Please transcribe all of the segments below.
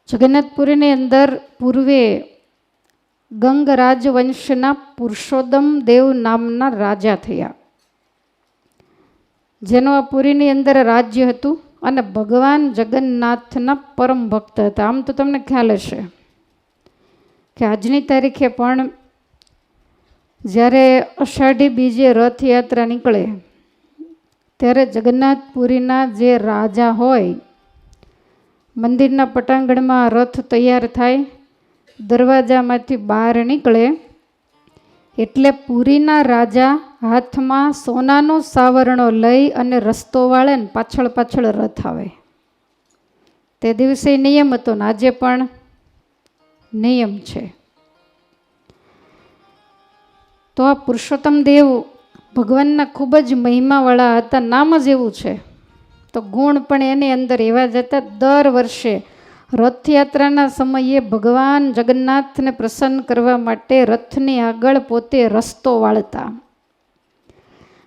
જગન્નાથપુરીની અંદર પૂર્વે ગંગ રાજવંશના પુરુષોત્તમ દેવ નામના રાજા થયા, જેનું આ પુરીની અંદર રાજ્ય હતું અને ભગવાન જગન્નાથના પરમ ભક્ત હતા. આમ તો તમને ખ્યાલ હશે કે આજની તારીખે પણ જ્યારે અષાઢી બીજે રથયાત્રા નીકળે ત્યારે જગન્નાથપુરીના જે રાજા હોય, મંદિરના પટાંગણમાં રથ તૈયાર થાય, દરવાજામાંથી બહાર નીકળે એટલે પુરીના રાજા હાથમાં સોનાનો સાવરણો લઈ અને રસ્તો વાળે ને પાછળ પાછળ રથ આવે. તે દિવસે નિયમ હતો ને આજે પણ નિયમ છે. તો આ પુરુષોત્તમ દેવ ભગવાનના ખૂબ જ મહિમાવાળા હતા. નામ જ એવું છે તો ગુણ પણ એની અંદર એવા જ હતા. દર વર્ષે રથયાત્રાના સમયે ભગવાન જગન્નાથને પ્રસન્ન કરવા માટે રથની આગળ પોતે રસ્તો વાળતા.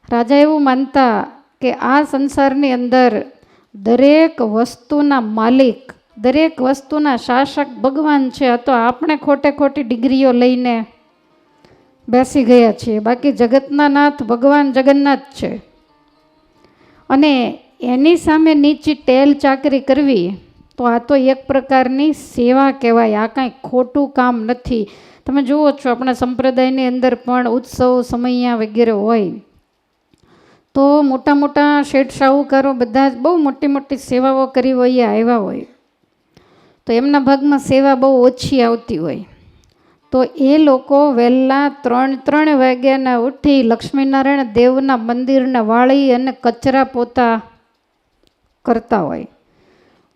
રાજા એવું માનતા કે આ સંસારની અંદર દરેક વસ્તુના માલિક, દરેક વસ્તુના શાસક ભગવાન છે. આ તો આપણે ખોટે ખોટી ડિગ્રીઓ લઈને બેસી ગયા છીએ, બાકી જગતના નાથ ભગવાન જગન્નાથ છે. અને એની સામે નીચી ટેલ ચાકરી કરવી તો આ તો એક પ્રકારની સેવા કહેવાય. આ કાંઈ ખોટું કામ નથી. તમે જુઓ છો આપણા સંપ્રદાયની અંદર પણ ઉત્સવ સમૈયા વગેરે હોય તો મોટા મોટા શેઠ શાહુકારો બધા જ બહુ મોટી મોટી સેવાઓ કરી હોય આવ્યા હોય તો એમના ભાગમાં સેવા બહુ ઓછી આવતી હોય. તો એ લોકો વહેલા 3 વાગ્યાના ઉઠી લક્ષ્મીનારાયણ દેવના મંદિરને વાળી અને કચરા પોતા કરતા હોય.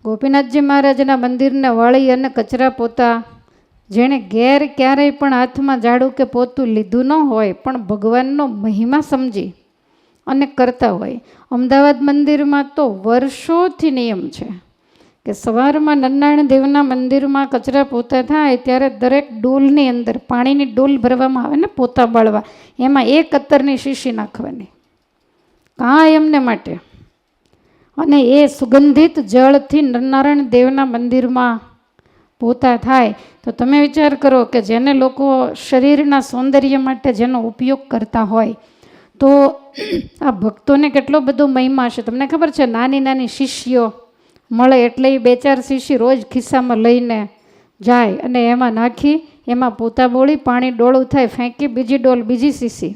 ગોપીનાથજી મહારાજના મંદિરને વાળી અને કચરા પોતા, જેણે ઘેર ક્યારેય પણ હાથમાં ઝાડું કે પોતું લીધું ન હોય પણ ભગવાનનો મહિમા સમજી અને કરતા હોય. અમદાવાદ મંદિરમાં તો વર્ષોથી નિયમ છે કે સવારમાં નરનારાયણ દેવના મંદિરમાં કચરા પોતા થાય ત્યારે દરેક ડોલની અંદર પાણીની ડોલ ભરવામાં આવે ને પોતા બાળવા, એમાં 1 અત્તરની શીશી નાખવાની કાંઈ એમને માટે. અને એ સુગંધિત જળથી નરનારાયણ દેવના મંદિરમાં પોતા થાય તો તમે વિચાર કરો કે જેને લોકો શરીરના સૌંદર્ય માટે જેનો ઉપયોગ કરતા હોય તો આ ભક્તોને કેટલો બધો મહિમા હશે. તમને ખબર છે નાની નાની શીશીઓ મળે એટલે એ 2-4 શીશી રોજ ખિસ્સામાં લઈને જાય અને એમાં નાખી એમાં પોતા બોળી પાણી ડોળું થાય, ફેંકી બીજી ડોલ બીજી શીશી.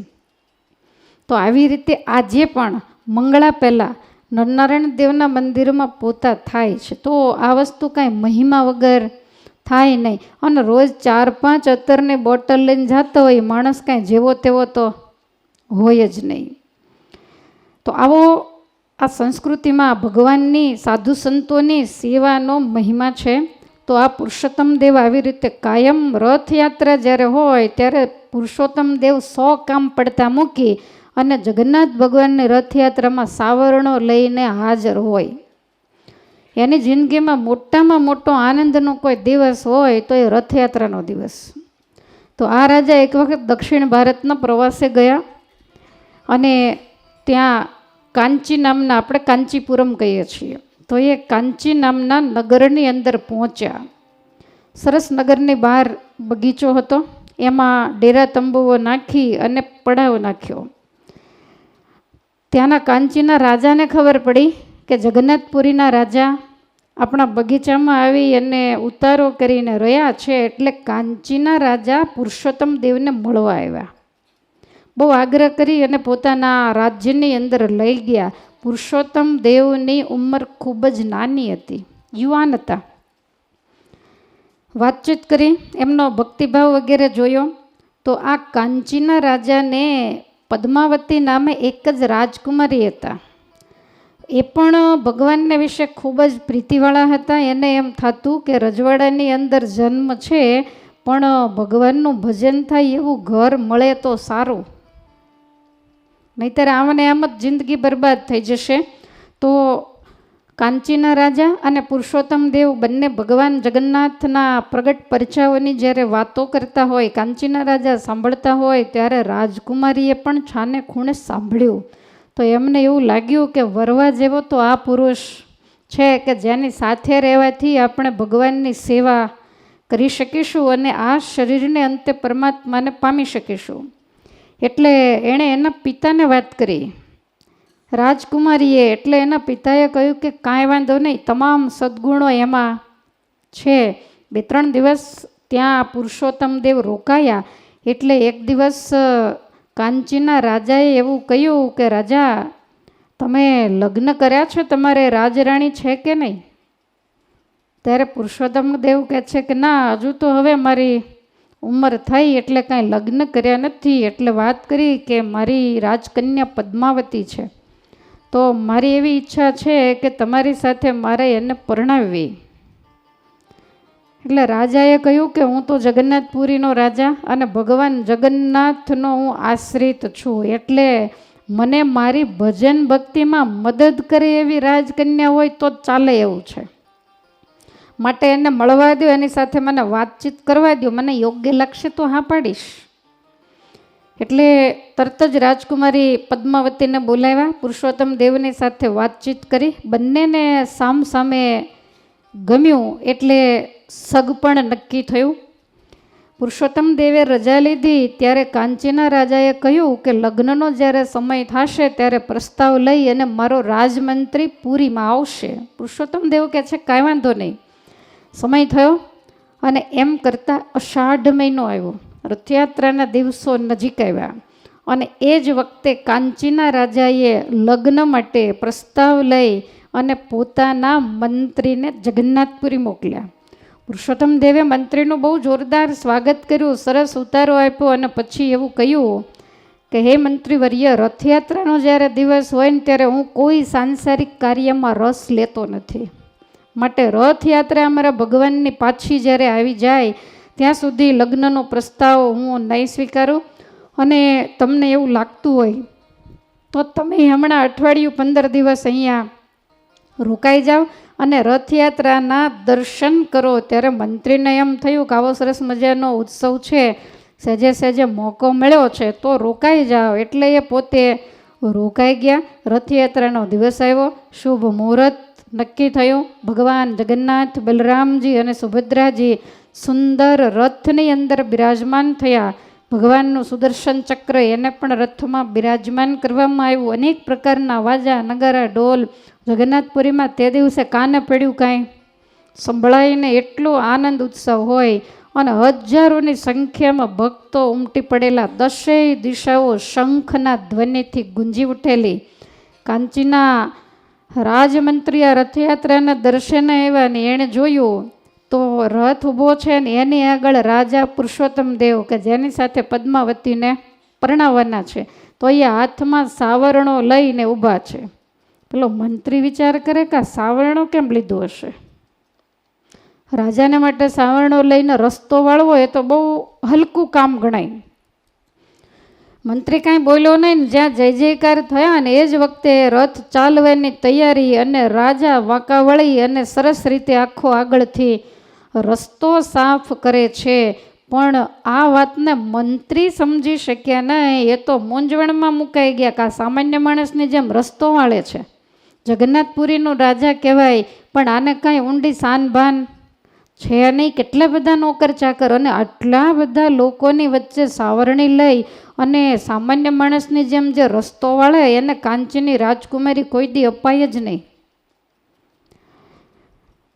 તો આવી રીતે આજે પણ મંગળા પહેલાં નરનારાયણ દેવના મંદિરમાં પોતા થાય છે. તો આ વસ્તુ કાંઈ મહિમા વગર થાય નહીં. અને રોજ 4-5 અત્તરની બોટલ લઈને જતો હોય માણસ, કાંઈ જેવો તેવો તો હોય જ નહીં. તો આવો આ સંસ્કૃતિમાં ભગવાનની સાધુ સંતોની સેવાનો મહિમા છે. તો આ પુરુષોત્તમ દેવ આવી રીતે કાયમ રથયાત્રા જ્યારે હોય ત્યારે પુરુષોત્તમ દેવ 100 કામ પડતા મૂકી અને જગન્નાથ ભગવાનની રથયાત્રામાં સાવરણો લઈને હાજર હોય. એની જિંદગીમાં મોટામાં મોટો આનંદનો કોઈ દિવસ હોય તો એ રથયાત્રાનો દિવસ. તો આ રાજા એક વખત દક્ષિણ ભારતના પ્રવાસે ગયા અને ત્યાં કાંચી નામના, આપણે કાંચીપુરમ કહીએ છીએ, તો એ કાંચી નામના નગરની અંદર પહોંચ્યા. સરસ નગરની બહાર બગીચો હતો, એમાં ડેરા તંબુઓ નાખી અને પડાવ નાખ્યો. ત્યાંના કાંચીના રાજાને ખબર પડી કે જગન્નાથપુરીના રાજા આપણા બગીચામાં આવી અને ઉતારો કરીને રહ્યા છે, એટલે કાંચીના રાજા પુરુષોત્તમ દેવને મળવા આવ્યા. બહુ આગ્રહ કરી અને પોતાના રાજ્યની અંદર લઈ ગયા. પુરુષોત્તમ દેવની ઉંમર ખૂબ જ નાની હતી, યુવાન હતા. વાતચીત કરી, એમનો ભક્તિભાવ વગેરે જોયો તો આ કાંચીના રાજાને પદ્માવતી નામે એક જ રાજકુમારી હતા. એ પણ ભગવાનને વિશે ખૂબ જ પ્રીતિવાળા હતા. એને એમ થતું કે રજવાડાની અંદર જન્મ છે પણ ભગવાનનું ભજન થાય એવું ઘર મળે તો સારું, નહીંતર આમને આમ જ જિંદગી બરબાદ થઈ જશે. તો કાંચીના રાજા અને પુરુષોત્તમ દેવ બંને ભગવાન જગન્નાથના પ્રગટ પરચાઓની જ્યારે વાતો કરતા હોય, કાંચીના રાજા સાંભળતા હોય ત્યારે રાજકુમારીએ પણ છાને ખૂણે સાંભળ્યું. તો એમને એવું લાગ્યું કે વરવા જેવો તો આ પુરુષ છે કે જેની સાથે રહેવાથી આપણે ભગવાનની સેવા કરી શકીશું અને આ શરીરને અંતે પરમાત્માને પામી શકીશું. એટલે એણે એના પિતાને વાત કરી રાજકુમારીએ. એટલે એના પિતાએ કહ્યું કે કાંઈ વાંધો નહીં, તમામ સદ્ગુણો એમાં છે. 2-3 દિવસ ત્યાં પુરુષોત્તમ દેવ રોકાયા. એટલે એક દિવસ કાંચીના રાજાએ એવું કહ્યું કે રાજા, તમે લગ્ન કર્યા છો, તમારે રાજરાણી છે કે નહીં? ત્યારે પુરુષોત્તમ દેવ કહે છે કે ના, હજુ તો હવે મારી ઉંમર થઈ એટલે કાંઈ લગ્ન કર્યા નથી. એટલે વાત કરી કે મારી રાજકન્યા પદ્માવતી છે, તો મારી એવી ઈચ્છા છે કે તમારી સાથે મારે એને પરણાવવી. એટલે રાજાએ કહ્યું કે હું તો જગન્નાથપુરીનો રાજા અને ભગવાન જગન્નાથનો હું આશ્રિત છું, એટલે મને મારી ભજન ભક્તિમાં મદદ કરે એવી રાજકન્યા હોય તો ચાલે એવું છે. માટે એને મળવા દો, એની સાથે મને વાતચીત કરવા દો, મને યોગ્ય લાગશે તો હા પાડીશ. એટલે તરત જ રાજકુમારી પદ્માવતીને બોલાવ્યા, પુરુષોત્તમ દેવની સાથે વાતચીત કરી, બંનેને સામ સામે ગમ્યું. એટલે સગપણ નક્કી થયું. પુરુષોત્તમ દેવે રજા લીધી ત્યારે કાંચીના રાજાએ કહ્યું કે લગ્નનો જ્યારે સમય થશે ત્યારે પ્રસ્તાવ લઈ અને મારો રાજમંત્રી પુરીમાં આવશે. પુરુષોત્તમ દેવ કહે છે કાંઈ વાંધો નહીં. સમય થયો અને એમ કરતાં અષાઢ મહિનો આવ્યો, રથયાત્રાના દિવસો નજીક આવ્યા અને એ જ વખતે કાંચીના રાજાએ લગ્ન માટે પ્રસ્તાવ લઈ અને પોતાના મંત્રીને જગન્નાથપુરી મોકલ્યા. પુરુષોત્તમ દેવે મંત્રીનું બહુ જોરદાર સ્વાગત કર્યું, સરસ ઉતારો આપ્યો અને પછી એવું કહ્યું કે હે મંત્રીવર્ય, રથયાત્રાનો જ્યારે દિવસ હોય ને ત્યારે હું કોઈ સાંસારિક કાર્યમાં રસ લેતો નથી. માટે રથયાત્રા અમારા ભગવાનની પાછી જ્યારે આવી જાય ત્યાં સુધી લગ્નનો પ્રસ્તાવ હું નહીં સ્વીકારું. અને તમને એવું લાગતું હોય તો તમે હમણાં અઠવાડિયું 15 દિવસ અહીંયા રોકાઈ જાઓ અને રથયાત્રાના દર્શન કરો. ત્યારે મંત્રીને એમ થયું કે આવો સરસ મજાનો ઉત્સવ છે, સહેજે સહેજે મોકો મળ્યો છે તો રોકાઈ જાઓ. એટલે એ પોતે રોકાઈ ગયા. રથયાત્રાનો દિવસ આવ્યો, શુભ મુહૂર્ત નક્કી થયું. ભગવાન જગન્નાથ, બલરામજી અને સુભદ્રાજી સુંદર રથની અંદર બિરાજમાન થયા. ભગવાનનું સુદર્શન ચક્ર એને પણ રથમાં બિરાજમાન કરવામાં આવ્યું. અનેક પ્રકારના વાજા, નગારા, ઢોલ જગન્નાથપુરીમાં તે દિવસે કાને પડ્યું કાંઈ સંભળાઈને એટલો આનંદ ઉત્સવ હોય અને હજારોની સંખ્યામાં ભક્તો ઉમટી પડેલા. 10 દિશાઓ શંખના ધ્વનિથી ગુંજી ઉઠેલી. કાંચીના રાજમંત્રી આ રથયાત્રાના દર્શને આવ્યા ને એણે જોયું તો રથ ઊભો છે ને એની આગળ રાજા પુરુષોત્તમ દેવ કે જેની સાથે પદ્માવતીને પરણાવવાના છે, તો એ હાથમાં સાવરણો લઈને ઊભા છે. પેલો મંત્રી વિચાર કરે કે આ સાવરણો કેમ લીધો હશે? રાજાને માટે સાવરણો લઈને રસ્તો વાળવો એ તો બહુ હલકું કામ ગણાય. મંત્રી કાંઈ બોલ્યો નહીં. જ્યાં જય જયકાર થયા ને એ જ વખતે રથ ચાલવાની તૈયારી અને રાજા વાંકા વળી અને સરસ રીતે આખો આગળથી રસ્તો સાફ કરે છે. પણ આ વાતને મંત્રી સમજી શક્યા નહીં. એ તો મૂંઝવણમાં મુકાઈ ગયા કે આ સામાન્ય માણસની જેમ રસ્તો વાળે છે. જગન્નાથપુરીનો રાજા કહેવાય પણ આને કાંઈ ઊંડી સાનભાન છે નહીં. કેટલા બધા નોકર ચાકર અને આટલા બધા લોકોની વચ્ચે સાવરણી લઈ અને સામાન્ય માણસની જેમ જે રસ્તો વાળે એને કાંચીની રાજકુમારી કોઈ દી અપાય જ નહીં.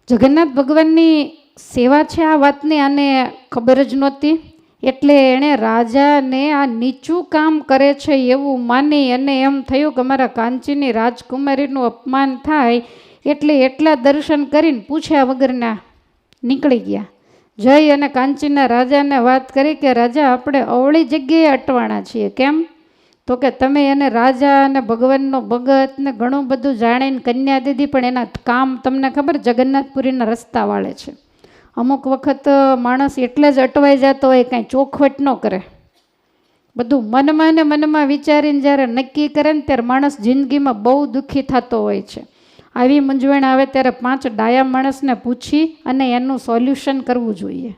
જગન્નાથ ભગવાનની સેવા છે આ વાતની આને ખબર જ નહોતી. એટલે એણે રાજાને આ નીચું કામ કરે છે એવું માની અને એમ થયું કે મારા કાંચીની રાજકુમારીનું અપમાન થાય એટલે એટલા દર્શન કરીને પૂછ્યા વગરના નીકળી ગયા. જઈ અને કાંચીના રાજાને વાત કરી કે રાજા, આપણે અવળી જગ્યાએ અટવાણા છીએ. કેમ? તો કે તમે એને રાજા અને ભગવાનનો ભગત ને ઘણું બધું જાણીને કન્યા દીધી, પણ એના કામ તમને ખબર જગન્નાથપુરીના રસ્તા વાળે છે. અમુક વખત માણસ એટલે જ અટવાઈ જતો હોય કાંઈ ચોખવટ ન કરે, બધું મનમાં ને મનમાં વિચારીને જ્યારે નક્કી કરે ને ત્યારે માણસ જિંદગીમાં બહુ દુઃખી થતો હોય છે. આવી મૂંઝવણ આવે ત્યારે 5 ડાયા માણસને પૂછી અને એનું સોલ્યુશન કરવું જોઈએ.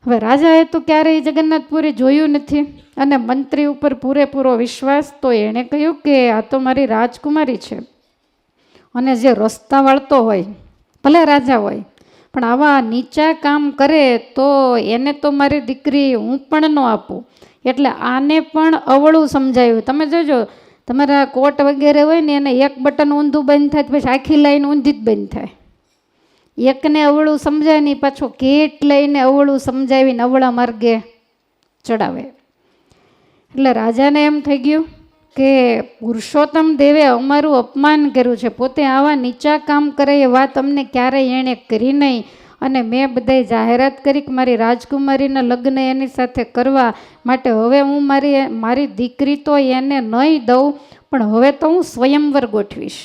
હવે રાજાએ તો ક્યારેય જગન્નાથપુરી જોયું નથી અને મંત્રી ઉપર પૂરેપૂરો વિશ્વાસ. તો એણે કહ્યું કે આ તો મારી રાજકુમારી છે અને જે રસ્તા વાળતો હોય, ભલે રાજા હોય, પણ આવા નીચા કામ કરે તો એને તો મારી દીકરી હું પણ ન આપું. એટલે આને પણ અવળું સમજાયું. તમે જોજો, તમારા કોટ વગેરે હોય ને એને એક બટન ઊંધું બંધ થાય પછી આખી લાઈન ઊંધી જ બંધ થાય. એકને અવળું સમજાય નહીં, પાછો કેટ લઈને અવળું સમજાવીને અવળા માર્ગે ચડાવે. એટલે રાજાને એમ થઈ ગયું કે પુરુષોત્તમ દેવે અમારું અપમાન કર્યું છે. પોતે આવા નીચા કામ કરે એ વાત અમને ક્યારેય એણે કરી નહીં. અને મેં બધાય જાહેરાત કરી કે મારી રાજકુમારીના લગ્ન એની સાથે કરવા માટે હવે હું મારી દીકરી તો એને નહીં દઉં, પણ હવે તો હું સ્વયંવર ગોઠવીશ.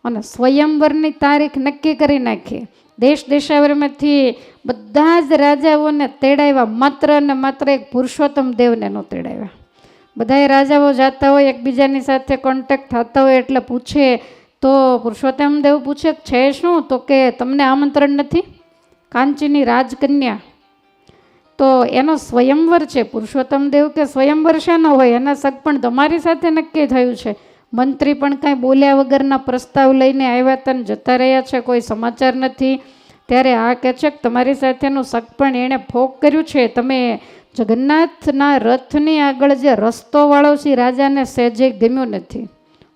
અને સ્વયંવરની તારીખ નક્કી કરી નાખી. દેશ દેશાવરમાંથી બધા જ રાજાઓને તેડાવ્યા, માત્ર ને માત્ર એક પુરુષોત્તમ દેવને ન તેડાવ્યા. બધાએ રાજાઓ જાતા હોય, એકબીજાની સાથે કોન્ટેક્ટ થતા હોય એટલે પૂછે તો પુરુષોત્તમ દેવ પૂછે છે શું? તો કે તમને આમંત્રણ નથી, કાંચીની રાજકન્યા તો એનો સ્વયંવર છે. પુરુષોત્તમ દેવ કે સ્વયંવર શાનો હોય? એના સગપણ તમારી સાથે નક્કી થયું છે. મંત્રી પણ કાંઈ બોલ્યા વગરના પ્રસ્તાવ લઈને આવ્યા તને જતા રહ્યા છે, કોઈ સમાચાર નથી. ત્યારે આ કહે છે કે તમારી સાથેનું સગપણ એણે ફોક કર્યું છે. તમે જગન્નાથના રથની આગળ જે રસ્તો વાળો છે રાજાને સહેજે ગમ્યું નથી.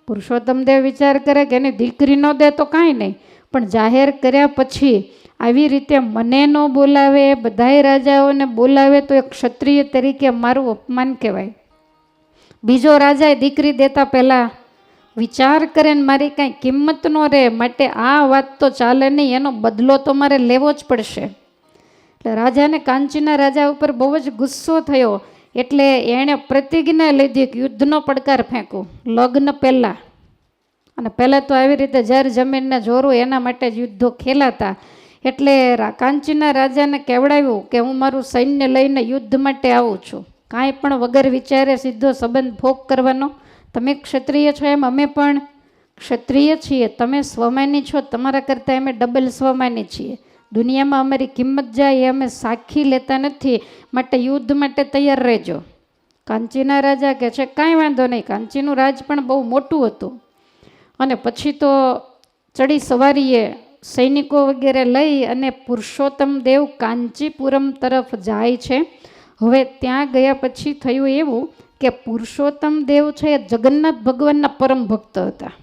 પુરુષોત્તમ દેવ વિચાર કરે કે એની દીકરી ન દે તો કાંઈ નહીં, પણ જાહેર કર્યા પછી આવી રીતે મને ન બોલાવે, બધાય રાજાઓને બોલાવે તો એક ક્ષત્રિય તરીકે મારું અપમાન કહેવાય. બીજો રાજાએ દીકરી દેતા પહેલાં વિચાર કરે ને મારી કાંઈ કિંમત ન રહે, માટે આ વાત તો ચાલે નહીં, એનો બદલો તો મારે લેવો જ પડશે. એટલે રાજાને કાંચીના રાજા ઉપર બહુ જ ગુસ્સો થયો. એટલે એણે પ્રતિજ્ઞા લીધી કે યુદ્ધનો પડકાર ફેંકું લગ્ન પહેલાં. અને પહેલાં તો આવી રીતે જર જમીનને જોરું એના માટે જ યુદ્ધો ખેલાતા. એટલે કાંચીના રાજાને કહેવડાવ્યું કે હું મારું સૈન્ય લઈને યુદ્ધ માટે આવું છું, કાંઈ પણ વગર વિચારે સીધો સંબંધ ફોક કરવાનો. તમે ક્ષત્રિય છો એમ અમે પણ ક્ષત્રિય છીએ, તમે સ્વમાની છો, તમારા કરતાં અમે ડબલ સ્વમાની છીએ. દુનિયામાં અમારી કિંમત જાય એ અમે સાખી લેતા નથી, માટે યુદ્ધ માટે તૈયાર રહેજો. કાંચીના રાજા કહે છે કાંઈ વાંધો નહીં. કાંચીનું રાજ પણ બહુ મોટું હતું. અને પછી તો ચડી સવારીએ સૈનિકો વગેરે લઈ અને પુરુષોત્તમ દેવ કાંચીપુરમ તરફ જાય છે. હવે ત્યાં ગયા પછી થયું એવું કે પુરુષોત્તમ દેવ છે એ જગન્નાથ ભગવાનના પરમ ભક્ત હતા.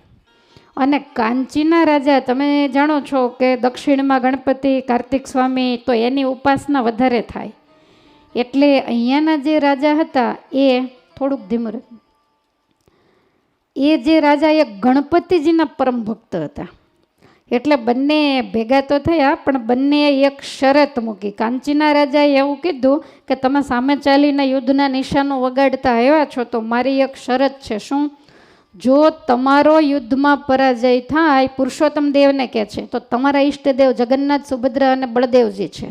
અને કાંચીના રાજા તમે જાણો છો કે દક્ષિણમાં ગણપતિ, કાર્તિક સ્વામી, તો એની ઉપાસના વધારે થાય. એટલે અહીંયાના જે રાજા હતા એ થોડુંક ધીમું રહે, એ જે રાજા એ ગણપતિજીના પરમ ભક્ત હતા. એટલે બંને ભેગા તો થયા, પણ બંને એક શરત મૂકી. કાંચીના રાજાએ એવું કીધું કે તમે સામે ચાલીને યુદ્ધના નિશાનો વગાડતા આવ્યા છો તો મારી એક શરત છે. શું? જો તમારો યુદ્ધમાં પરાજય થાય, પુરુષોત્તમ દેવને કહે છે, તો તમારા ઈષ્ટદેવ જગન્નાથ, સુભદ્રા અને બળદેવજી છે,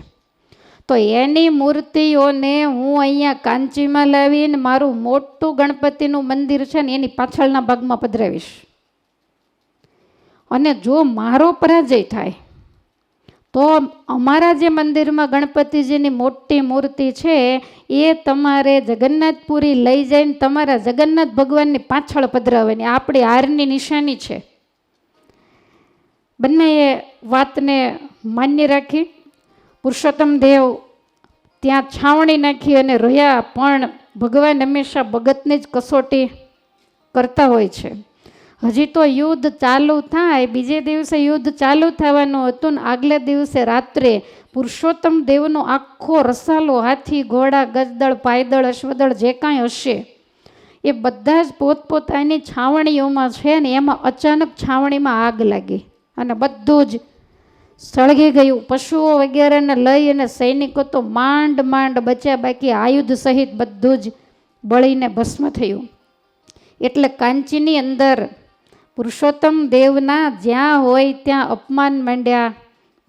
તો એની મૂર્તિઓને હું અહીંયા કાંચીમાં લાવીને મારું મોટું ગણપતિનું મંદિર છે ને એની પાછળના ભાગમાં પધરાવીશ. અને જો મારો પરાજય થાય તો અમારા જે મંદિરમાં ગણપતિજીની મોટી મૂર્તિ છે એ તમારે જગન્નાથપુરી લઈ જઈને તમારા જગન્નાથ ભગવાનની પાછળ પધરાવવાની, આપણી હારની નિશાની છે. બંનેએ વાતને માન્ય રાખી. પુરુષોત્તમ દેવ ત્યાં છાવણી નાખી અને રહ્યા. પણ ભગવાન હંમેશા ભગતની જ કસોટી કરતા હોય છે. હજી તો યુદ્ધ ચાલુ થાય, બીજે દિવસે યુદ્ધ ચાલુ થવાનું હતું ને આગલે દિવસે રાત્રે પુરુષોત્તમ દેવનો આખો રસાલો, હાથી, ઘોડા, ગજદળ, પાયદળ, અશ્વદળ જે કાંઈ હશે એ બધા જ પોતપોતાની છાવણીઓમાં છે ને એમાં અચાનક છાવણીમાં આગ લાગી અને બધું જ સળગી ગયું. પશુઓ વગેરેને લઈ અને સૈનિકો તો માંડ માંડ બચ્યા, બાકી આયુધ સહિત બધું જ બળીને ભસ્મ થયું. એટલે કાંચીની અંદર પુરુષોત્તમ દેવના જ્યાં હોય ત્યાં અપમાન માંડ્યા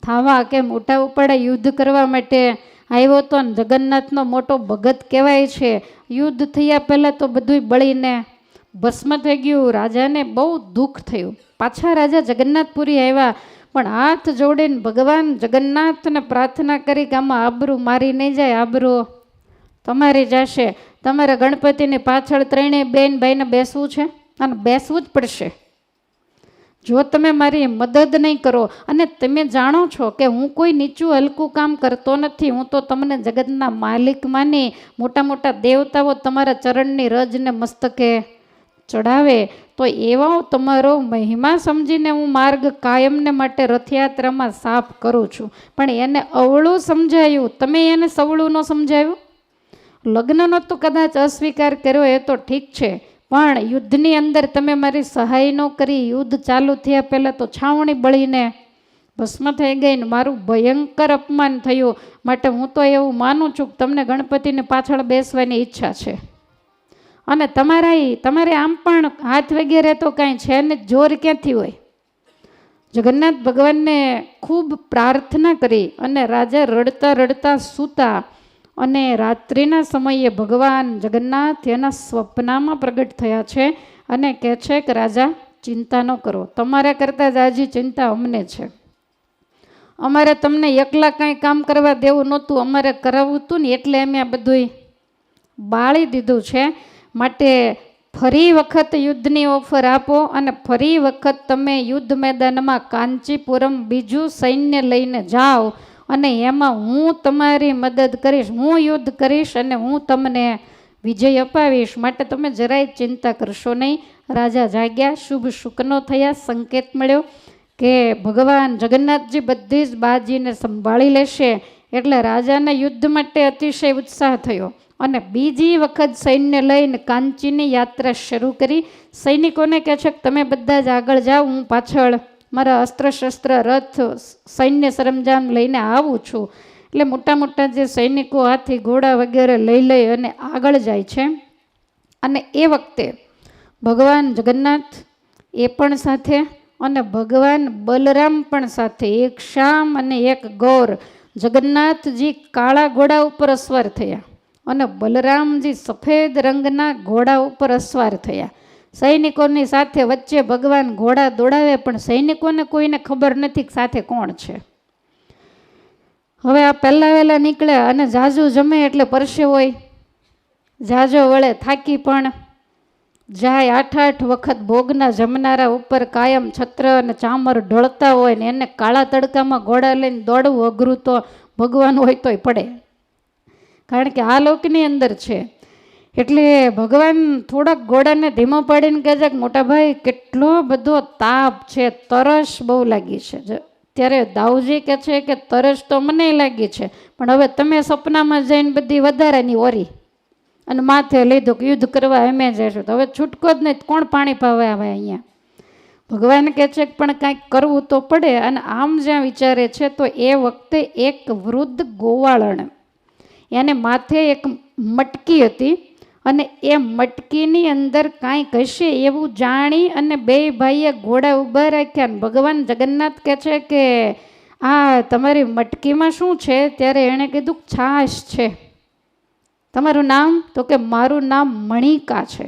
થવા કે મોટા ઉપાડે યુદ્ધ કરવા માટે આવ્યો તો જગન્નાથનો મોટો ભગત કહેવાય છે. યુદ્ધ થયા પહેલાં તો બધું બળીને ભસ્મ થઈ ગયું. રાજાને બહુ દુઃખ થયું. પાછા રાજા જગન્નાથપુરી આવ્યા, પણ હાથ જોડીને ભગવાન જગન્નાથને પ્રાર્થના કરી કે આમાં આબરૂ મારી નહીં જાય, આબરૂ તમારી જશે. તમારે ગણપતિની પાછળ ત્રણેય બેન ભાઈને બેસવું છે અને બેસવું જ પડશે. જો તમે મારી મદદ નહીં કરો, અને તમે જાણો છો કે હું કોઈ નીચું હલકું કામ કરતો નથી, હું તો તમને જગતના માલિક માની, મોટા મોટા દેવતાઓ તમારા ચરણની રજને મસ્તકે ચડાવે, તો એવો તમારો મહિમા સમજીને હું માર્ગ કાયમને માટે રથયાત્રામાં સાફ કરું છું. પણ એને અવળું સમજાયું, તમે એને સવળું ન સમજાવ્યું. લગ્નનો તો કદાચ અસ્વીકાર કર્યો એ તો ઠીક છે, પણ યુદ્ધની અંદર તમે મારી સહાય ન કરી. યુદ્ધ ચાલુ થયા પહેલાં તો છાવણી બળીને ભસ્મ થઈ ગઈ ને મારું ભયંકર અપમાન થયું. માટે હું તો એવું માનું છું કે તમને ગણપતિની પાછળ બેસવાની ઈચ્છા છે, અને તમારે આમ પણ હાથ વગેરે તો કાંઈ છે ને, જોર ક્યાંથી હોય. જગન્નાથ ભગવાનને ખૂબ પ્રાર્થના કરી અને રાજા રડતા રડતા સૂતા, અને રાત્રિના સમયે ભગવાન જગન્નાથ એના સ્વપ્નમાં પ્રગટ થયા છે અને કહે છે કે રાજા ચિંતા ન કરો, તમારા કરતાં જ આજી ચિંતા અમને છે. અમારે તમને એકલા કાંઈ કામ કરવા દેવું નહોતું, અમારે કરાવવું હતું ને એટલે અમે આ બધું બાળી દીધું છે. માટે ફરી વખત યુદ્ધની ઓફર આપો અને ફરી વખત તમે યુદ્ધ મેદાનમાં કાંચીપુરમ બીજું સૈન્ય લઈને જાઓ, અને એમાં હું તમારી મદદ કરીશ, હું યુદ્ધ કરીશ અને હું તમને વિજય અપાવીશ. માટે તમે જરાય ચિંતા કરશો નહીં. રાજા જાગ્યા, શુભ શુકનો થયા, સંકેત મળ્યો કે ભગવાન જગન્નાથજી બધી જ બાજીને સંભાળી લેશે. એટલે રાજાને યુદ્ધ માટે અતિશય ઉત્સાહ થયો અને બીજી વખત સૈન્ય લઈને કાંચીની યાત્રા શરૂ કરી. સૈનિકોને કહે છે કે તમે બધા જ આગળ જાઓ, હું પાછળ મારા અસ્ત્ર શસ્ત્ર રથ સૈન્ય સરંજામ લઈને આવું છું. એટલે મોટા મોટા જે સૈનિકો હાથી ઘોડા વગેરે લઈ અને આગળ જાય છે. અને એ વખતે ભગવાન જગન્નાથ એ પણ સાથે અને ભગવાન બલરામ પણ સાથે, એક શામ અને એક ગૌર. જગન્નાથજી કાળા ઘોડા ઉપર અસવાર થયા અને બલરામજી સફેદ રંગના ઘોડા ઉપર અસવાર થયા. સૈનિકોની સાથે વચ્ચે ભગવાન ઘોડા દોડાવે, પણ સૈનિકોને કોઈને ખબર નથી કે સાથે કોણ છે. હવે આ પહેલા વહેલા નીકળ્યા અને જાજુ જમે એટલે પરસે હોય, જાજો વળે થાકી પણ જાય. 8 વખત ભોગના જમનારા ઉપર કાયમ છત્ર અને ચામર ઢળતા હોય ને એને કાળા તડકામાં ઘોડા લઈને દોડવું અઘરું તો ભગવાન હોય તોય પડે, કારણ કે આ લોકની અંદર છે. એટલે ભગવાન થોડાક ઘોડાને ધીમો પાડીને કહે છે કે મોટા ભાઈ કેટલો બધો તાપ છે, તરસ બહુ લાગી છે. ત્યારે દાઉજી કહે છે કે તરસ તો મને લાગી છે, પણ હવે તમે સપનામાં જઈને બધી વધારાની ઓરી અને માથે લીધું કે યુદ્ધ કરવા અમે જઈશું, તો હવે છૂટકો જ નહીં, કોણ પાણી પાવે આવે અહીંયા. ભગવાન કહે છે કે પણ કાંઈક કરવું તો પડે. અને આમ જ્યાં વિચારે છે તો એ વખતે એક વૃદ્ધ ગોવાળણ, એને માથે એક મટકી હતી અને એ મટકીની અંદર કાંઈક હશે એવું જાણી અને બે ભાઈએ ઘોડા ઊભા રાખ્યા. અને ભગવાન જગન્નાથ કહે છે કે આ તમારી મટકીમાં શું છે? ત્યારે એણે કીધું છાશ છે. તમારું નામ? તો કે મારું નામ મણિકા છે.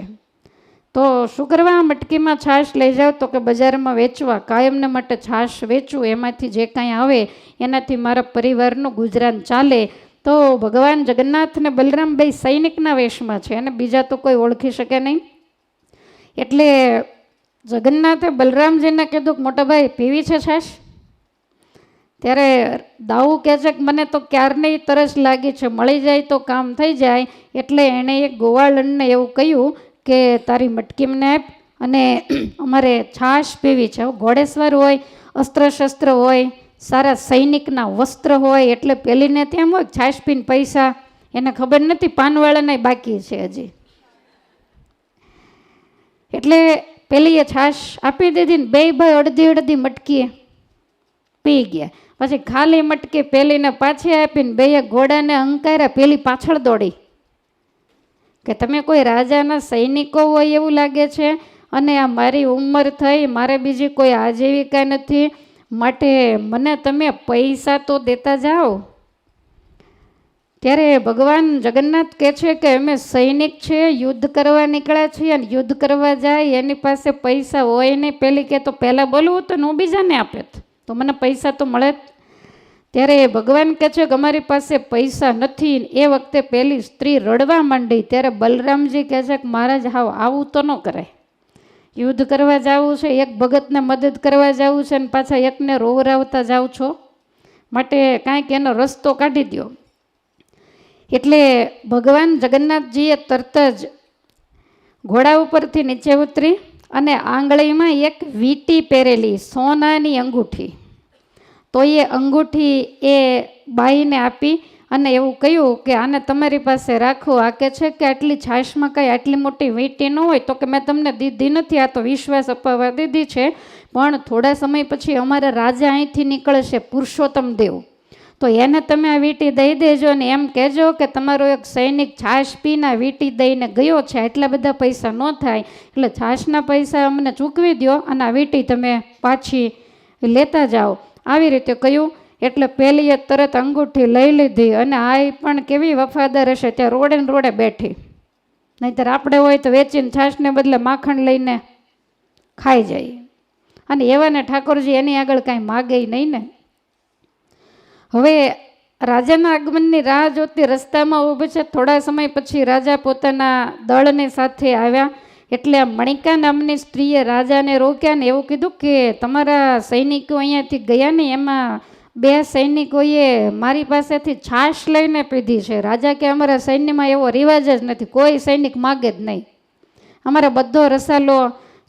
તો શું કરવા આ મટકીમાં છાશ લઈ જાઓ? તો કે બજારમાં વેચવા, કાયમને માટે છાશ વેચવું, એમાંથી જે કાંઈ આવે એનાથી મારા પરિવારનું ગુજરાન ચાલે. તો ભગવાન જગન્નાથ ને બલરામભાઈ સૈનિકના વેશમાં છે અને બીજા તો કોઈ ઓળખી શકે નહીં. એટલે જગન્નાથે બલરામજીને કીધું કે મોટા ભાઈ પીવી છે છાશ? ત્યારે દાઉ કહે છે કે મને તો ક્યારની તરસ લાગી છે, મળી જાય તો કામ થઈ જાય. એટલે એણે એક ગોવાળણને એવું કહ્યું કે તારી મટકી મને આપ અને અમારે છાશ પીવી છે. ઘોડેસવાર હોય, અસ્ત્ર શસ્ત્ર હોય, સારા સૈનિકના વસ્ત્ર હોય, એટલે પેલીને તેમ હોય છાશ પીને પૈસા, એને ખબર નથી પાનવાળાને બાકી છે હજી. એટલે પેલીએ છાશ આપી દીધી ને બે ભાઈ અડધી અડધી મટકી પી ગયા. પછી ખાલી મટકી પેલીને પાછી આપીને બે ઘોડાને હંકાર્યા. પેલી પાછળ દોડી કે તમે કોઈ રાજાના સૈનિકો હોય એવું લાગે છે, અને આ મારી ઉંમર થઈ, મારે બીજી કોઈ આજીવિકા નથી, માટે મને તમે પૈસા તો દેતા જાઓ. ત્યારે ભગવાન જગન્નાથ કહે છે કે અમે સૈનિક છે, યુદ્ધ કરવા નીકળ્યા છીએ અને યુદ્ધ કરવા જાય એની પાસે પૈસા હોય નહીં. પેલી કે તો પહેલાં બોલવું તો હું બીજાને આપે તો મને પૈસા તો મળે જ. ત્યારે ભગવાન કહે છે કે અમારી પાસે પૈસા નથી. એ વખતે પેલી સ્ત્રી રડવા માંડી. ત્યારે બલરામજી કહે છે કે મહારાજ હાવ આવું તો ન કરાય, યુદ્ધ કરવા જવું છે, એક ભગતને મદદ કરવા જવું છે, અને પાછા એકને રોવરાવતા જાઓ છો, માટે કાંઈક એનો રસ્તો કાઢી દો. એટલે ભગવાન જગન્નાથજીએ તરત જ ઘોડા ઉપરથી નીચે ઉતરી અને આંગળીમાં એક વીંટી પહેરેલી સોનાની અંગૂઠી, તો એ અંગૂઠી એ બાઈને આપી અને એવું કહ્યું કે આને તમારી પાસે રાખો. આ કે છે કે આટલી છાશમાં કાંઈ આટલી મોટી વીંટી ન હોય, તો કે મેં તમને દીધી નથી, આ તો વિશ્વાસ અપાવવા દીધી છે, પણ થોડા સમય પછી અમારા રાજા અહીંથી નીકળશે, પુરુષોત્તમ દેવ, તો એને તમે આ વીંટી દઈ દેજો અને એમ કહેજો કે તમારો એક સૈનિક છાશ પીને વીંટી દઈને ગયો છે, એટલા બધા પૈસા ન થાય, એટલે છાશના પૈસા અમને ચૂકવી દો અને આ વીંટી તમે પાછી લેતા જાઓ. આવી રીતે કહ્યું. એટલે પેલીએ તરત અંગૂઠી લઈ લીધી અને આ પણ કેવી વફાદાર હશે, ત્યાં રોડે ને રોડે બેઠી, નહીંતર આપણે હોય તો વેચીને છાશને બદલે માખણ લઈને ખાઈ જાય. અને એવાને ઠાકોરજી એની આગળ કાંઈ માગે નહીં ને. હવે રાજાના આગમનની રાહ જોતી રસ્તામાં ઊભી છે. થોડા સમય પછી રાજા પોતાના દળની સાથે આવ્યા. એટલે આ મણિકા નામની સ્ત્રીએ રાજાને રોક્યા ને એવું કીધું કે તમારા સૈનિકો અહીંયાથી ગયા ને એમાં 2 સૈનિકોએ મારી પાસેથી છાશ લઈને પીધી છે. રાજા કે અમારા સૈન્યમાં એવો રિવાજ જ નથી, કોઈ સૈનિક માગે જ નહીં, અમારે બધો રસાલો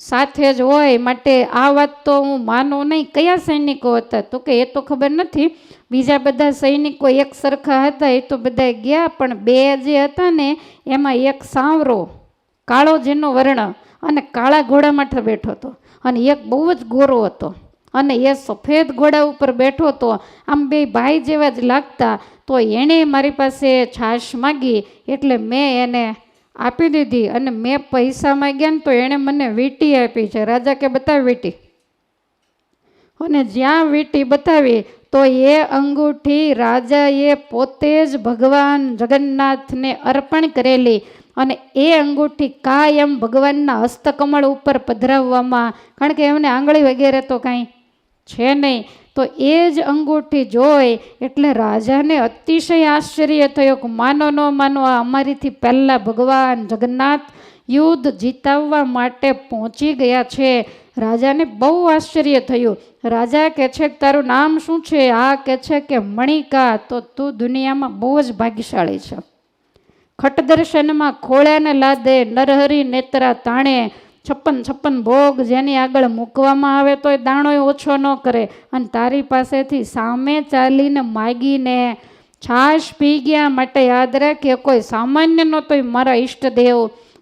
સાથે જ હોય, માટે આ વાત તો હું માનું નહીં. કયા સૈનિકો હતા? તો કે એ તો ખબર નથી, બીજા બધા સૈનિકો એક સરખા હતા, એ તો બધા ગયા, પણ 2 જે હતા ને એમાં એક સાવરો કાળો જેનો વર્ણ અને કાળા ઘોડા માથે બેઠો હતો, અને એક બહુ જ ગોરો હતો અને એ સફેદ ઘોડા ઉપર બેઠો હતો. આમ 2 ભાઈ જેવા જ લાગતા. તો એણે મારી પાસે છાશ માગી એટલે મેં એને આપી દીધી, અને મેં પૈસા માગ્યા ને તો એણે મને વીંટી આપી છે. રાજા કે બતાવી વીંટી, અને જ્યાં વીંટી બતાવી તો એ અંગૂઠી રાજાએ પોતે જ ભગવાન જગન્નાથને અર્પણ કરેલી, અને એ અંગૂઠી કાયમ ભગવાનના હસ્તકમળ ઉપર પધરાવવામાં, કારણ કે એમને આંગળી વગેરે તો કાંઈ છે નહીં. તો એ જ અંગૂઠી જોઈ એટલે રાજાને અતિશય આશ્ચર્ય થયો કે માનો ન માનો, આ અમારીથી પહેલાં ભગવાન જગન્નાથ યુદ્ધ જીતાવવા માટે પહોંચી ગયા છે. રાજાને બહુ આશ્ચર્ય થયું. રાજા કહે છે કે તારું નામ શું છે? આ કહે છે કે મણિકા, તો તું દુનિયામાં બહુ જ ભાગ્યશાળી છે. ખટ દર્શનમાં ખોળ્યાને લાદે, નરહરી નેત્રા તાણે, 56 ભોગ જેની આગળ મૂકવામાં આવે તો એ દાણો ઓછો ન કરે, અને તારી પાસેથી સામે ચાલીને માગીને છાશ પી ગયા, માટે યાદ રાખે કોઈ સામાન્ય નહોતો, મારા ઈષ્ટદેવ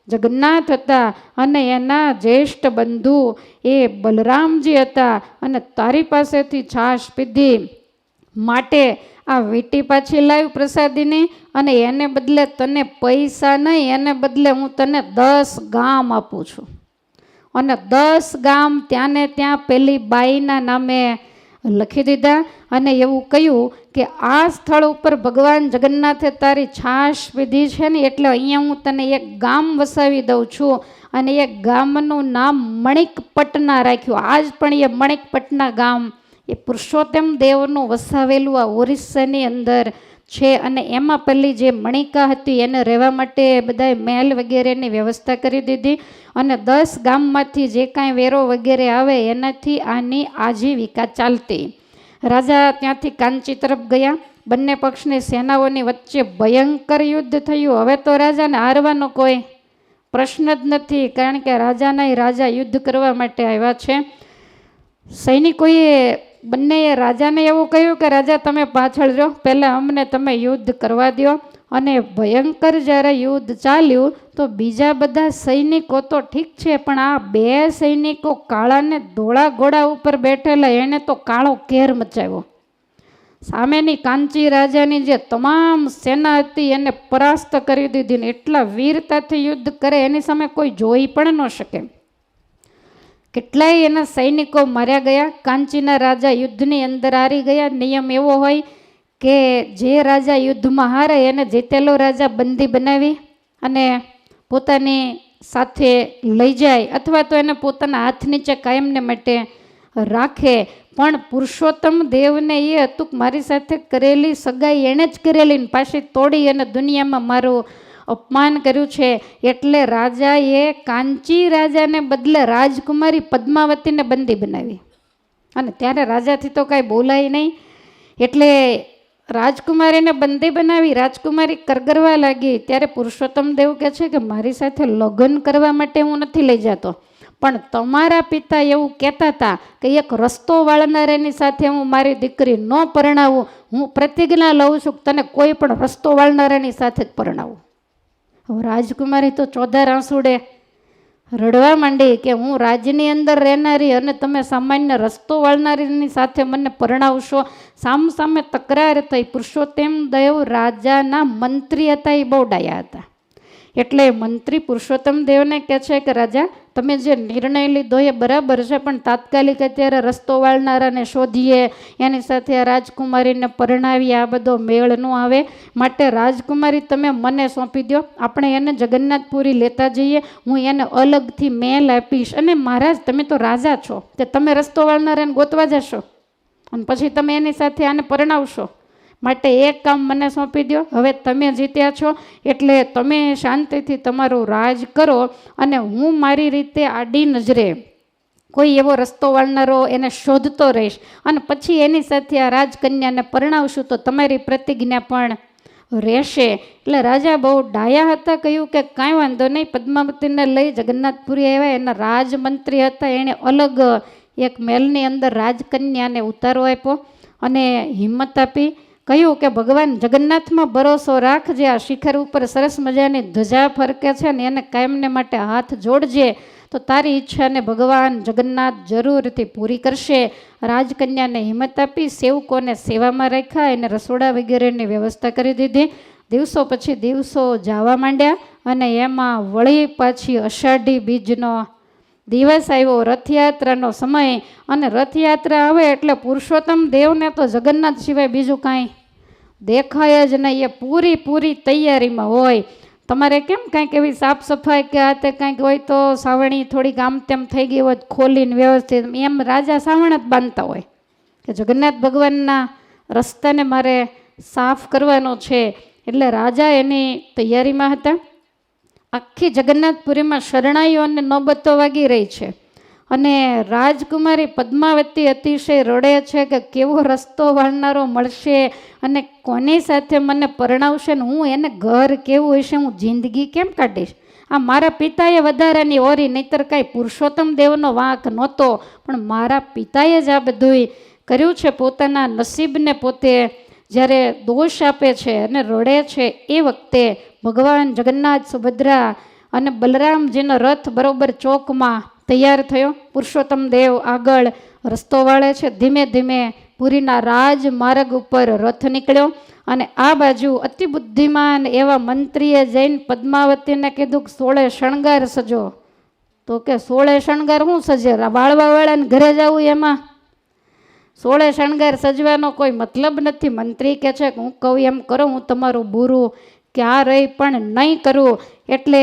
જગન્નાથ હતા, અને એના જ્યેષ્ઠ બંધુ એ બલરામજી હતા, અને તારી પાસેથી છાશ પીધી, માટે આ વીંટી પાછી લાવી પ્રસાદીની, અને એને બદલે તને પૈસા નહીં, એને બદલે હું તને 10 ગામ આપું છું. અને 10 ગામ ત્યાં ને ત્યાં પેલી બાઈના નામે લખી દીધા, અને એવું કહ્યું કે આ સ્થળ ઉપર ભગવાન જગન્નાથે તારી છાશ પીધી છે ને, એટલે અહીંયા હું તને એક ગામ વસાવી દઉં છું, અને એ ગામનું નામ મણિકપટના રાખ્યું. આજ પણ એ મણિકપટના ગામ એ પુરુષોત્તમ દેવનું વસાવેલું આ ઓરિસ્સાની અંદર છે. અને એમાં પેલી જે મણિકા હતી એને રહેવા માટે બધાએ મહેલ વગેરેની વ્યવસ્થા કરી દીધી, અને 10 ગામમાંથી જે કાંઈ વેરો વગેરે આવે એનાથી આની આજીવિકા ચાલતી. રાજા ત્યાંથી કાંચી તરફ ગયા. બંને પક્ષની સેનાઓની વચ્ચે ભયંકર યુદ્ધ થયું. હવે તો રાજાને હારવાનો કોઈ પ્રશ્ન જ નથી, કારણ કે રાજા યુદ્ધ કરવા માટે આવ્યા છે. સૈનિકોએ બંનેએ રાજાને એવું કહ્યું કે રાજા તમે પાછળ જો, પહેલાં અમને તમે યુદ્ધ કરવા દો. અને ભયંકર જ્યારે યુદ્ધ ચાલ્યું તો બીજા બધા સૈનિકો તો ઠીક છે, પણ આ 2 સૈનિકો કાળા ને ધોળા ઘોડા ઉપર બેઠેલા, એને તો કાળો કેર મચાવ્યો. સામેની કાંચી રાજાની જે તમામ સેના હતી એને પરાસ્ત કરી દીધી, ને એટલા વીરતાથી યુદ્ધ કરે એની સામે કોઈ જોઈ પણ ન શકે. કેટલાય એના સૈનિકો માર્યા ગયા. કાંચીના રાજા યુદ્ધની અંદર હારી ગયા. નિયમ એવો હોય કે જે રાજા યુદ્ધમાં હારે એને જીતેલો રાજા બંદી બનાવી અને પોતાની સાથે લઈ જાય, અથવા તો એને પોતાના હાથ નીચે કાયમને માટે રાખે. પણ પુરુષોત્તમ દેવને એ હતું કે મારી સાથે કરેલી સગાઈ એણે જ કરેલી, ને પાછી તોડી અને દુનિયામાં મારું અપમાન કર્યું છે. એટલે રાજાએ કાંચી રાજાને બદલે રાજકુમારી પદ્માવતીને બંદી બનાવી. અને ત્યારે રાજાથી તો કાંઈ બોલાય નહીં, એટલે રાજકુમારીને બંદી બનાવી. રાજકુમારી કરગરવા લાગી. ત્યારે પુરુષોત્તમ દેવ કહે છે કે મારી સાથે લગ્ન કરવા માટે હું નથી લઈ જતો, પણ તમારા પિતા એવું કહેતા હતા કે એક રસ્તો વાળનારાની સાથે હું મારી દીકરી ન પરણાવું. હું પ્રતિજ્ઞા લઉં છું કે તને કોઈ પણ રસ્તો વાળનારાની સાથે જ પરણાવું. હવે રાજકુમારી તો ચોધાર આંસુડે રડવા માંડી કે હું રાજની અંદર રહેનારી અને તમે સામાન્ય રસ્તો વાળનારીની સાથે મને પરણાવશો. સામ સામે તકરાર થઈ. પુરુષોત્તમ દેવ રાજાના મંત્રી હતા, એ બહુ ડાયા હતા. એટલે મંત્રી પુરુષોત્તમ દેવને કહે છે કે રાજા, તમે જે નિર્ણય લીધો એ બરાબર છે, પણ તાત્કાલિક અત્યારે રસ્તો વાળનારાને શોધીએ, એની સાથે આ રાજકુમારીને પરણાવીએ, આ બધો મેળ ન આવે. માટે રાજકુમારી તમે મને સોંપી દો, આપણે એને જગન્નાથપુરી લેતા જઈએ, હું એને અલગથી મેલ આપીશ. અને મહારાજ તમે તો રાજા છો, તે તમે રસ્તો વાળનારાને ગોતવા જશો અને પછી તમે એની સાથે આને પરણાવશો. માટે એક કામ મને સોંપી દો. હવે તમે જીત્યા છો એટલે તમે શાંતિથી તમારું રાજ કરો અને હું મારી રીતે આડી નજરે કોઈ એવો રસ્તો વાળનારો એને શોધતો રહીશ અને પછી એની સાથે આ રાજકન્યાને પરણાવશું તો તમારી પ્રતિજ્ઞા પણ રહેશે. એટલે રાજા બહુ ડાયા હતા. કહ્યું કે કાંઈ વાંધો નહીં. પદ્માવતીને લઈ જગન્નાથપુરી આવ્યા. એના રાજમંત્રી હતા, એણે અલગ એક મહેલની અંદર રાજકન્યાને ઉતારો આપ્યો અને હિંમત આપી. કહ્યું કે ભગવાન જગન્નાથમાં ભરોસો રાખજે, આ શિખર ઉપર સરસ મજાની ધજા ફરકે છે ને એને કાયમને માટે હાથ જોડજે તો તારી ઈચ્છાને ભગવાન જગન્નાથ જરૂરથી પૂરી કરશે. રાજકન્યાને હિંમત આપી, સેવકોને સેવામાં રાખ્યા, એને રસોડા વગેરેની વ્યવસ્થા કરી દીધી. દિવસો પછી દિવસો જવા માંડ્યા અને એમાં વળી પાછી અષાઢી બીજનો દિવસ આવ્યો, રથયાત્રાનો સમય. અને રથયાત્રા આવે એટલે પુરુષોત્તમ દેવને તો જગન્નાથ સિવાય બીજું કાંઈ દેખાય જ નહીં. એ પૂરી તૈયારીમાં હોય. તમારે કેમ કાંઈક એવી સાફ સફાઈ કે આ તે કાંઈક હોય તો સાવણી થોડીક આમ તેમ થઈ ગઈ હોય ખોલીને વ્યવસ્થિત, એમ રાજા સાવણ જ બાંધતા હોય કે જગન્નાથ ભગવાનના રસ્તાને મારે સાફ કરવાનો છે. એટલે રાજા એની તૈયારીમાં હતા. આખી જગન્નાથપુરીમાં શરણાઈઓને નોબતો વાગી રહી છે અને રાજકુમારી પદ્માવતી અતિશય રડે છે કે કેવો રસ્તો વાળનારો મળશે અને કોની સાથે મને પરણાવશે ને હું એને ઘર કેવું હશે, હું જિંદગી કેમ કાઢીશ. આ મારા પિતાએ વધારાની ઓરી, નહીતર કાંઈ પુરુષોત્તમ દેવનો વાંક નહોતો, પણ મારા પિતાએ જ આ બધું કર્યું છે. પોતાના નસીબને પોતે જ્યારે દોષ આપે છે અને રડે છે એ વખતે ભગવાન જગન્નાથ, સુભદ્રા અને બલરામજીનો રથ બરોબર ચોકમાં તૈયાર થયો. પુરુષોત્તમ દેવ આગળ રસ્તો વાળે છે. ધીમે ધીમે પુરીના રાજમાર્ગ ઉપર રથ નીકળ્યો અને આ બાજુ અતિ બુદ્ધિમાન એવા મંત્રીએ જઈને પદ્માવતીને કીધું કે 16 શણગાર સજો. તો કે 16 શણગાર શું સજે, વાળવાવાળાને ઘરે જવું એમાં 16 શણગાર સજવાનો કોઈ મતલબ નથી. મંત્રી કહે છે કે હું કહું એમ કરો, હું તમારું બુરું ક્યાં રહી પણ નહીં કરું. એટલે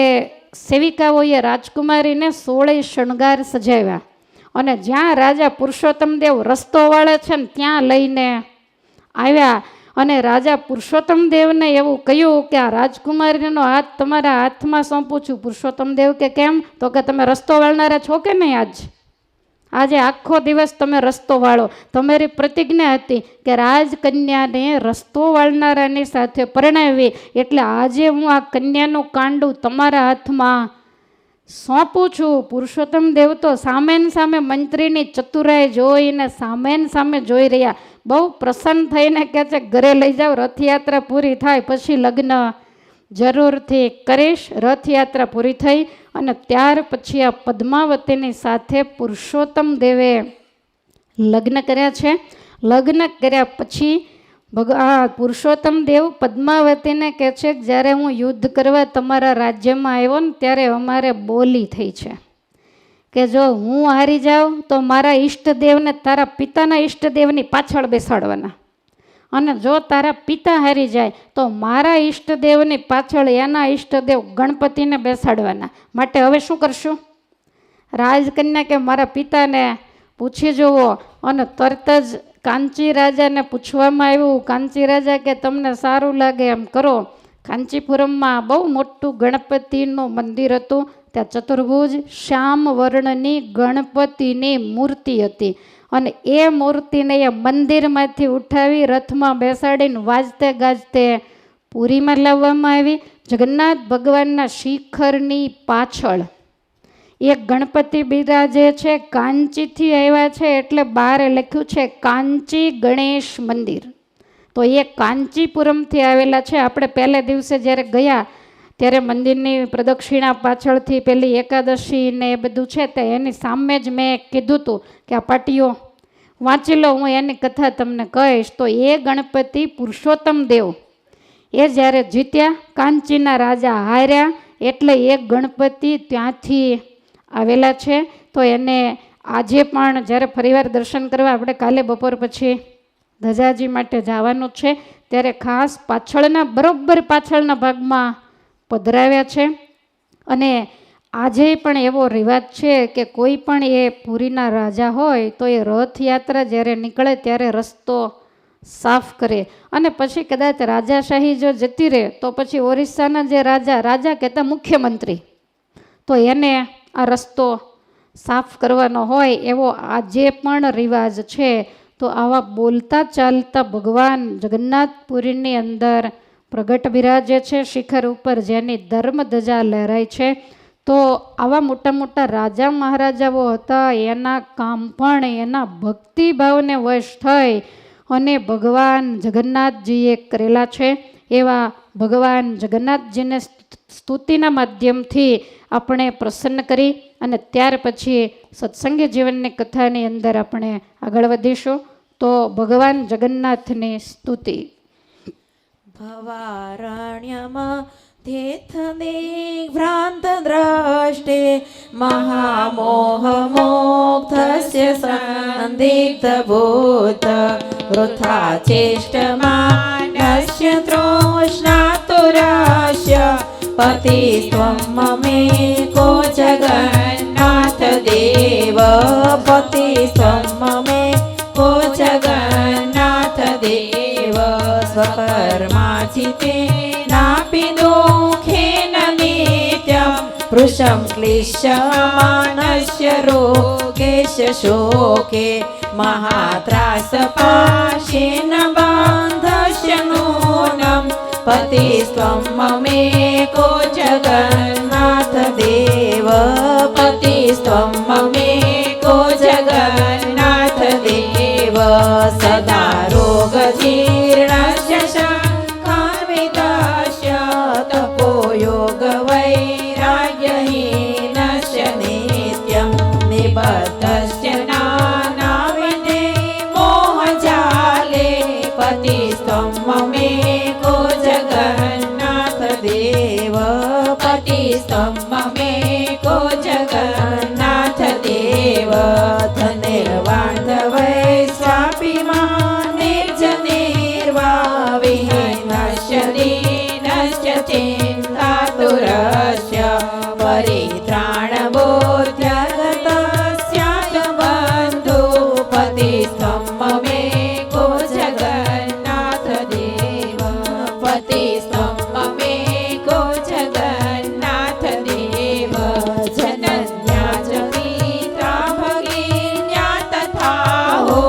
સેવિકાઓએ રાજકુમારીને 16 શણગાર સજાવ્યા અને જ્યાં રાજા પુરુષોત્તમ દેવ રસ્તો વાળે છે ને ત્યાં લઈને આવ્યા. અને રાજા પુરુષોત્તમ દેવને એવું કહ્યું કે આ રાજકુમારીનો હાથ તમારા હાથમાં સોંપું છું. પુરુષોત્તમ દેવ કે કેમ? તો કે તમે રસ્તો વાળનારા છો કે નહીં? આજે આખો દિવસ તમે રસ્તો વાળો. તમારી પ્રતિજ્ઞા હતી કે રાજકન્યાને રસ્તો વાળનારાની સાથે પરણાવી, એટલે આજે હું આ કન્યાનું કાંડું તમારા હાથમાં સોંપું છું. પુરુષોત્તમ દેવ તો સામે સામે મંત્રીની ચતુરાઈ જોઈને સામે જોઈ રહ્યા. બહુ પ્રસન્ન થઈને કહે છે ઘરે લઈ જાઓ, રથયાત્રા પૂરી થાય પછી લગ્ન જરૂરથી કરીશ. રથયાત્રા પૂરી થઈ અને ત્યાર પછી આ પદ્માવતીની સાથે પુરુષોત્તમ દેવે લગ્ન કર્યા છે. લગ્ન કર્યા પછી પુરુષોત્તમ દેવ પદ્માવતીને કહે છે કે જ્યારે હું યુદ્ધ કરવા તમારા રાજ્યમાં આવ્યો ને ત્યારે અમારે બોલી થઈ છે કે જો હું હારી જાઉં તો મારા ઈષ્ટદેવને તારા પિતાના ઈષ્ટદેવની પાછળ બેસાડવાના, અને જો તારા પિતા હારી જાય તો મારા ઈષ્ટદેવની પાછળ એના ઈષ્ટદેવ ગણપતિને બેસાડવાના. માટે હવે શું કરશું? રાજકન્યા કે મારા પિતાને પૂછી જુઓ. અને તરત જ કાંચી રાજાને પૂછવામાં આવ્યું. કાંચી રાજા કે તમને સારું લાગે એમ કરો, કાંચીપુરમમાં બહુ મોટું ગણપતિનું મંદિર હતું. ત્યાં ચતુર્ભુજ શ્યામ વર્ણની ગણપતિની મૂર્તિ હતી અને એ મૂર્તિને એ મંદિરમાંથી ઉઠાવી રથમાં બેસાડીને વાજતે ગાજતે પુરીમાં લાવવામાં આવી. જગન્નાથ ભગવાનના શિખરની પાછળ એક ગણપતિ બિરાજે છે. કાંચીથી આવ્યા છે એટલે બહાર લખ્યું છે કાંચી ગણેશ મંદિર. તો એ કાંચીપુરમથી આવેલા છે. આપણે પહેલે દિવસે જ્યારે ગયા ત્યારે મંદિરની પ્રદક્ષિણા પાછળથી પેલી એકાદશી ને એ બધું છે તે એની સામે જ મેં કીધું હતું કે આ પાટીઓ વાંચી લો, હું એની કથા તમને કહીશ. તો એ ગણપતિ પુરુષોત્તમ દેવ એ જ્યારે જીત્યા, કાંચીના રાજા હાર્યા, એટલે એ ગણપતિ ત્યાંથી આવેલા છે. તો એને આજે પણ જ્યારે ફરીવાર દર્શન કરવા આપણે કાલે બપોર પછી ધજાજી માટે જવાનું છે ત્યારે ખાસ પાછળના બરોબર પાછળના ભાગમાં પધરાવ્યા છે. અને આજે પણ એવો રિવાજ છે કે કોઈ પણ એ પુરીના રાજા હોય તો એ રથયાત્રા જ્યારે નીકળે ત્યારે રસ્તો સાફ કરે અને પછી કદાચ રાજાશાહી જો જતી રહે તો પછી ઓરિસ્સાના જે રાજા કહેતા મુખ્યમંત્રી, તો એને આ રસ્તો સાફ કરવાનો હોય એવો આજે પણ રિવાજ છે. તો આવા બોલતા ચાલતા ભગવાન જગન્નાથપુરીની અંદર પ્રગટ બિરાજે છે, શિખર ઉપર જેની ધર્મ ધજા લહેરાય છે. તો આવા મોટા મોટા રાજા મહારાજાઓ હતા, એના કામ પણ એના ભક્તિભાવને વશ થઈ અને ભગવાન જગન્નાથજીએ કરેલા છે. એવા ભગવાન જગન્નાથજીને સ્તુતિના માધ્યમથી આપણે પ્રસન્ન કરી અને ત્યાર પછી સત્સંગી જીવનની કથાની અંદર આપણે આગળ વધીશું. તો ભગવાન જગન્નાથની સ્તુતિ. ભવારણ્યમાં ભ્રાંત દ્રષ્ટે મહામોહ મોક્ષસ્ય સંદિગ્ધ ભૂત વૃથા ચેષ્ટમાનસ્ય તૃષ્ણાતુરસ્ય પતિ ત્વં મમેકો જગન્નાથ દેવ. પતિ ત્વં મમેકો જગન્નાથ દેવ. સ્વકર્માચિતે નાપી દુઃખેન નિત્યં પૃષં ક્લિશ્યમાનસ્ય રોગેશ શોકે મહાત્રાસ પાશેન બાંધસ્ય નૂનં. પતિ ત્વં મમેકો જગન્નાથ દેવ. પતિ ત્વં મમેકો જગન્નાથ દેવ. સદા રોગ જીર્ણસ્ય શંખાન્વિતસ્ય તપો યોગ વૈરાગ્યહીનસ્ય નિત્યં નિબદ્ધસ્ય નાનાવિધે મોહજાલે. પતિ ત્વં મમેકો જગન્નાથ દેવ. પતિ ત્વં મમેકો જગન્નાથ દેવ. ધનિર્વાણવૈ સ્વાપી નિર્જનિર્વા વિહીનસ્ય દીનસ્ય ચિંતાતુરસ્ય પરિત્રાણ બોધ્યગતસ્યાત્મબંધુ. પતિ ત્વં મમેકો જગન્નાથ દેવ. પતિ ત્વં મમેકો જગન્નાથ દેવ. જનન્યા ચ પિત્રા ભગિન્યા તથા હો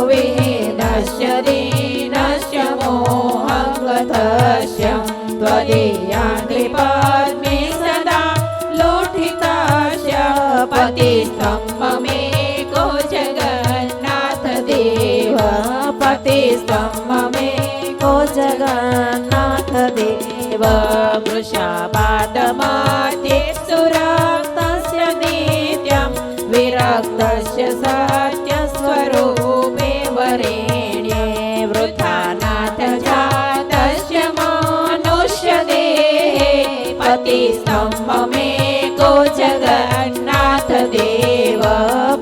વિહીનસ્ય દીનસ્ય મોહગતસ્ય ત્વદીયાંઘ્રિ પદ્મે સદા લોઠિતસ્ય. પતિ ત્વં મમેકો જગન્નાથ દેવ. પતિ ત્વં મમેકો જગન્નાથ દેવ. વૃષાપાદમધ્યે સુરક્તસ્ય નિત્યં વિરક્તસ્ય સત્ય સ્વરૂપે વરેણ્યે. વૃથાનાથ જાતસ્ય મનુષ્ય દેહે. પતિ ત્વં મમેકો જગન્નાથ દેવ.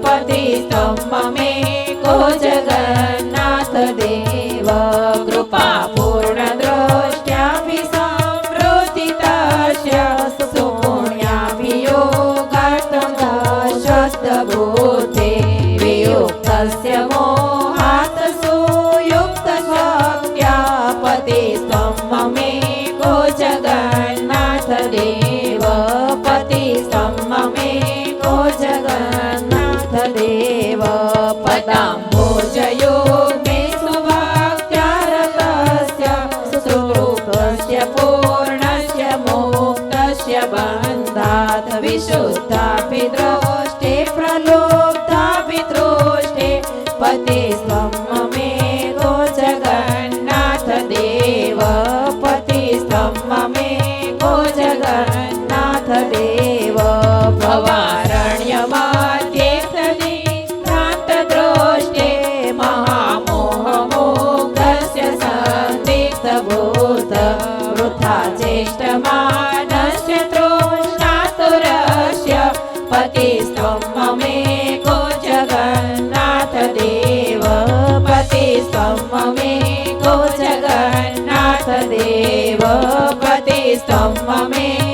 પતિ ત્વં મમેકો જગન્નાથ દેવ. કૃપા પૂર્ણ દ્રષ્ટ્યાપી સંવૃત્તિતસ્ય સુપુણ્યાપી યોગાર્થં દશસ્તભૂતે. વિયુક્તસ્ય મોહાत् સુયુક્ત શક્ત્યા. પતિ ત્વં મમેકો જગન્નાથ द्रोष्टे प्रलुब्धाभिदृष्टे पतिस्त्वं ममेको जगन्नाथ देव पतिस्त्वं ममेको जगन्नाथ देव भवारण्यमध्ये भ्रान्तदृष्टे महामोहमुग्धस्य सन्दिग्धभूत वृथा चेष्टमानस्य तृष्णातुरस्य पतिस्त्वं ममेको जगन्नाथ देव पतिस्त्वं ममेको जगन्नाथ देव पतिस्त्वं ममेको